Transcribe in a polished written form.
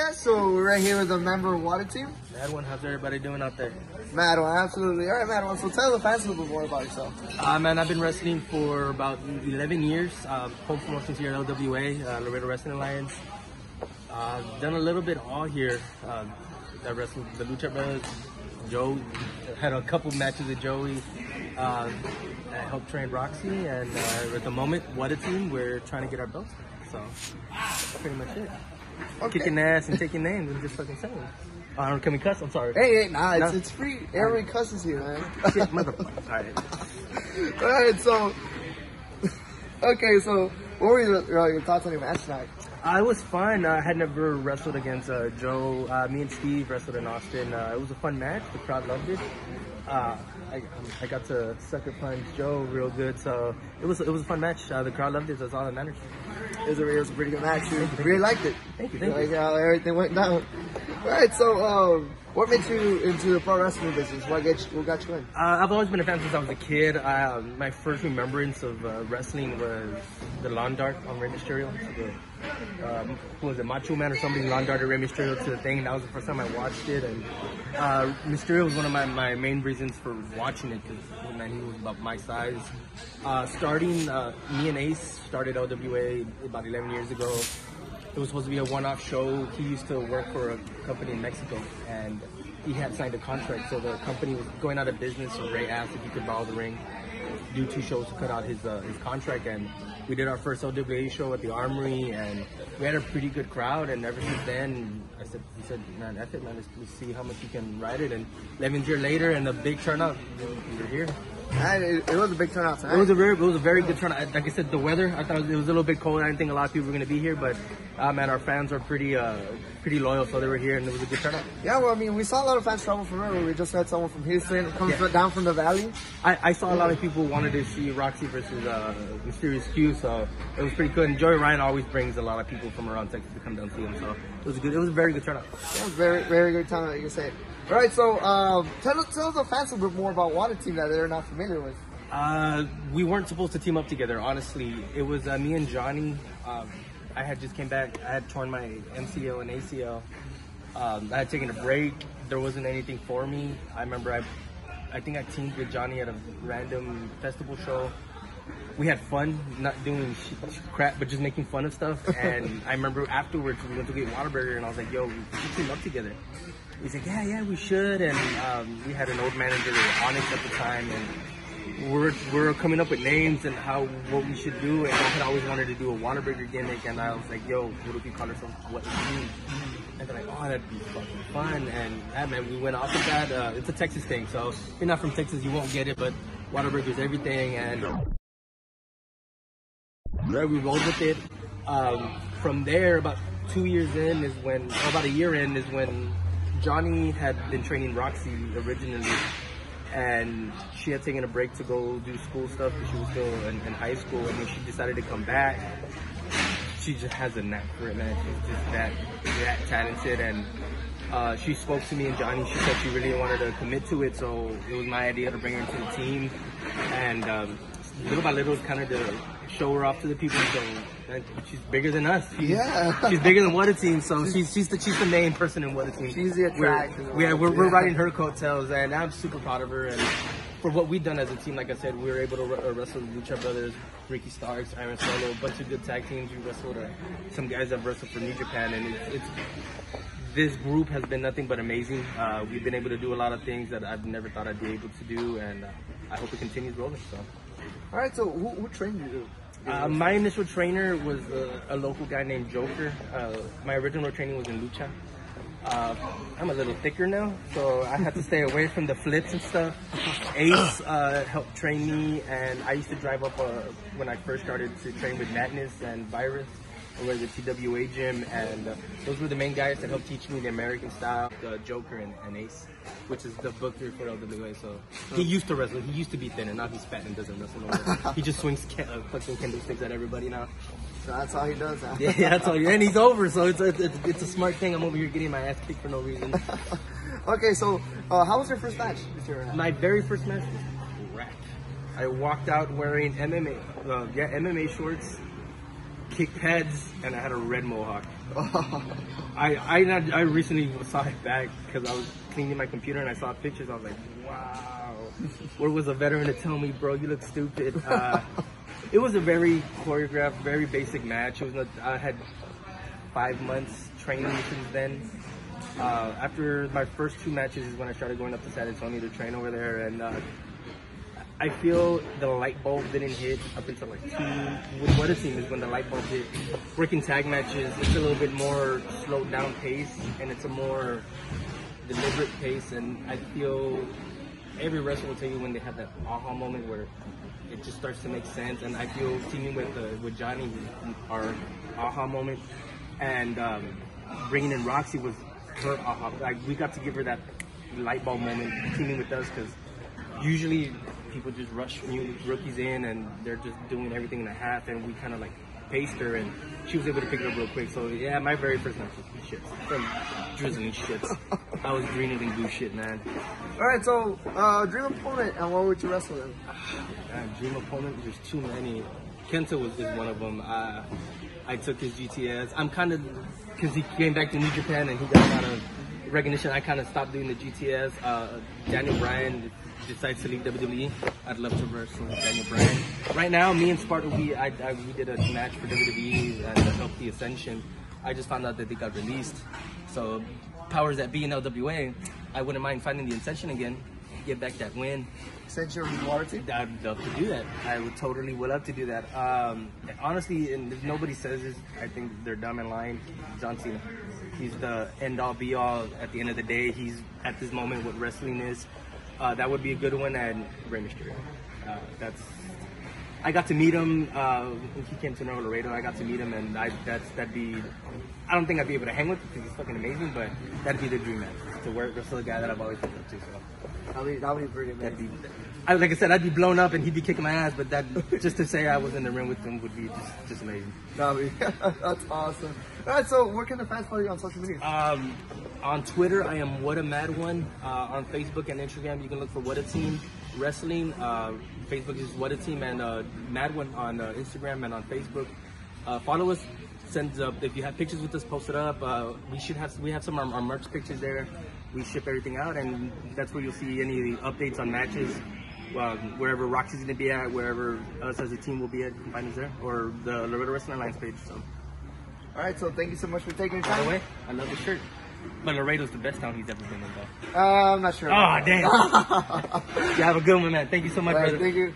guys. So we're right here with a member of Whatateam. Mad1, how's everybody doing out there? Mad1, absolutely. All right, Mad1. So tell the fans a little bit more about yourself. Man, I've been wrestling for about 11 years. Home promotions here at LWA, Laredo Wrestling Alliance. Done a little bit all here. I wrestled the Lucha Brothers. Joe had a couple matches with Joey. I helped train Rok-c, and at the moment, Whatateam, we're trying to get our belts. So that's pretty much it. Okay. Kicking ass and taking names and just fucking saying. Can we cuss? I'm sorry. Hey, nah, it's free. Everybody cusses here, man. Shit, motherfucker. Alright. Alright, so... Okay, so what were your thoughts on your match tonight? It was fun. I had never wrestled against Joe. Me and Steve wrestled in Austin. It was a fun match. The crowd loved it. I got to sucker punch Joe real good, so it was a fun match. The crowd loved it. That's all that matters. It was a pretty good match. I really liked it. Thank you. Like how everything went down. All right, so what made you into the pro wrestling business? What got you in? I've always been a fan since I was a kid. My first remembrance of wrestling was the lawn dart on Rey Mysterio. So who was it, Macho Man or something? Lawn darted Rey Mysterio to the thing. And that was the first time I watched it. And Mysterio was one of my main reasons for watching it, because he was about my size. Me and Ace started LWA about 11 years ago. It was supposed to be a one-off show. He used to work for a company in Mexico, and he had signed a contract, so the company was going out of business, so Ray asked if he could borrow the ring, do 2 shows to cut out his contract, and we did our first LWA show at the Armory, and we had a pretty good crowd, and ever since then, he said, man, F it, man, let's see how much you can ride it, and 11 years later, and a big turnout, we're here. It was a big turnout tonight. It was a very good turnout. Like I said, the weather, I thought it was a little bit cold. I didn't think a lot of people were going to be here, but man, our fans are pretty loyal, so they were here, and it was a good turnout. Yeah, well, I mean, we saw a lot of fans travel from everywhere. We just had someone from Houston come down from the valley. I saw a lot of people wanted to see Rok-c versus Mysterious Q, so it was pretty good. And Joey Ryan always brings a lot of people from around Texas to come down and see him, so it was a very good turnout. Yeah, it was very, very good turnout, like you said. All right, so tell the fans a bit more about Whatateam that they're not familiar with. We weren't supposed to team up together, honestly. It was me and Johnny. I had just came back. I had torn my MCL and ACL. I had taken a break. There wasn't anything for me. I remember I think I teamed with Johnny at a random festival show. We had fun, not doing crap, but just making fun of stuff. And I remember afterwards we went to get Whataburger, and I was like, yo, we should team up together. He's like, yeah, we should. And we had an old manager, Onyx, at the time, and we're coming up with names and what we should do. And I had always wanted to do a Whataburger gimmick, and I was like, yo, what if we call ourselves Whatateam? And they're like, oh, that'd be fucking fun. And yeah, man, we went off with that. It's a Texas thing, so if you're not from Texas, you won't get it, but Whataburger's everything. And we rolled with it. From there, about a year in is when Johnny had been training Rok-c originally, and she had taken a break to go do school stuff because she was still in high school, and then she decided to come back. She just has a knack for it, man. She's just that talented, and she spoke to me and Johnny. She said she really wanted to commit to it, so it was my idea to bring her into the team, and little by little, kind of to show her off to the people. So she's bigger than us. She's bigger than Whatateam. So she's the main person in Whatateam. She's the attraction. We're riding her coattails, and I'm super proud of her. And for what we've done as a team, like I said, we were able to wrestle the Lucha Brothers, Ricky Starks, Iron Solo, a bunch of good tag teams. We wrestled some guys that wrestled for New Japan, and this group has been nothing but amazing. We've been able to do a lot of things that I've never thought I'd be able to do, and I hope it continues rolling. So. All right, so who trained you? My initial trainer was a local guy named Joker. My original training was in Lucha. I'm a little thicker now, so I had to stay away from the flips and stuff. Ace helped train me, and I used to drive up when I first started to train with Madness and Virus over the TWA gym, and those were the main guys that helped teach me the American style, the Joker and Ace, which is the booker for LWA. So he used to wrestle. He used to be thin, and now he's fat and doesn't wrestle no more. He just swings fucking kendo sticks at everybody now. So that's all he does. Huh? Yeah, that's all. And he's over, so it's a smart thing. I'm over here getting my ass kicked for no reason. Okay, so how was your first match? My very first match was wreck. I walked out wearing MMA shorts. kick pads, and I had a red mohawk. I recently saw it back because I was cleaning my computer and I saw pictures. I was like, wow. Where was a veteran to tell me, bro, you look stupid? It was a very choreographed, very basic match. It was I had 5 months training since then. After my first 2 matches is when I started going up to San Antonio to train over there, and I feel the light bulb didn't hit up until like with Whatateam is when the light bulb hit. Working tag matches, it's a little bit more slowed down pace, and it's a more deliberate pace, and I feel every wrestler will tell you when they have that aha moment where it just starts to make sense, and I feel teaming with Johnny, our aha moment, and bringing in Rok-c was her aha. Like, we got to give her that light bulb moment teaming with us, because usually people just rush new rookies in and they're just doing everything in a half, and we kind of like paced her and she was able to pick it up real quick. So yeah, my very first match was shits. From drizzling shits. I was greener than goo shit, man. Alright, so dream opponent, and what would you wrestle in? Dream opponent, there's too many. Kenta is one of them. I took his GTS. I'm kind of, because he came back to New Japan and he got a lot of recognition, I kind of stopped doing the GTS. Daniel Bryan decides to leave WWE. I'd love to wrestle with Daniel Bryan. Right now, me and Sparta, we did a match for WWE and helped the Ascension. I just found out that they got released. So, powers that be in LWA, I wouldn't mind finding the Ascension again, get back that win. Ascension with Whatateam? I'd love to do that. I would totally love to do that. Honestly, and if nobody says this, I think they're dumb and lying. John Cena. He's the end-all, be-all. At the end of the day, he's at this moment what wrestling is. That would be a good one, and Rey Mysterio. I got to meet him. He came to Nuevo Laredo. I got to meet him, and that'd be. I don't think I'd be able to hang with him because he's fucking amazing, but that'd be the dream match to wrestle a guy that I've always looked up to. So that would be pretty amazing. Like I said, I'd be blown up and he'd be kicking my ass, but that just to say I was in the ring with him would be just amazing. That's awesome. All right, so where can the fans follow you on social media? On Twitter, I am Mad1. On Facebook and Instagram, you can look for Whatateam Wrestling. Facebook is Whatateam, and Mad1 on Instagram and on Facebook. Follow us. Send if you have pictures with us, post it up. We have some of our merch pictures there. We ship everything out, and that's where you'll see any of the updates on matches. Wherever Rok-c's going to be at, wherever us as a team will be at, you can find us there, or the Laredo Wrestling Alliance page. So. All right, so thank you so much for taking your time. By the way, I love the shirt. But Laredo's the best town he's ever been in, though. I'm not sure. Oh, damn. You have a good one, man. Thank you so much, brother. Thank you.